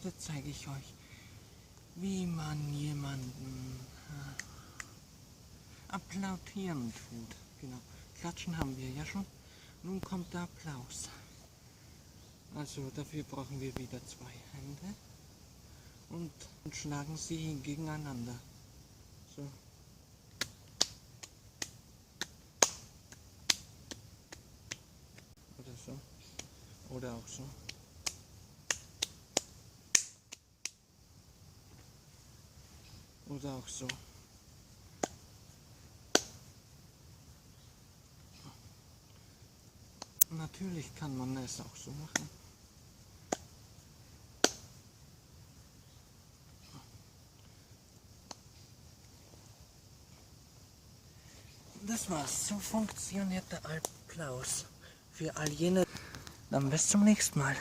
Heute zeige ich euch, wie man jemanden applaudieren tut. Genau. Klatschen haben wir ja schon. Nun kommt der Applaus. Also dafür brauchen wir wieder 2 Hände und schlagen sie gegeneinander. So. Oder so. Oder auch so. Oder auch so. Natürlich kann man es auch so machen. Das war's. So funktioniert der Applaus. Für all jene. Dann bis zum nächsten Mal.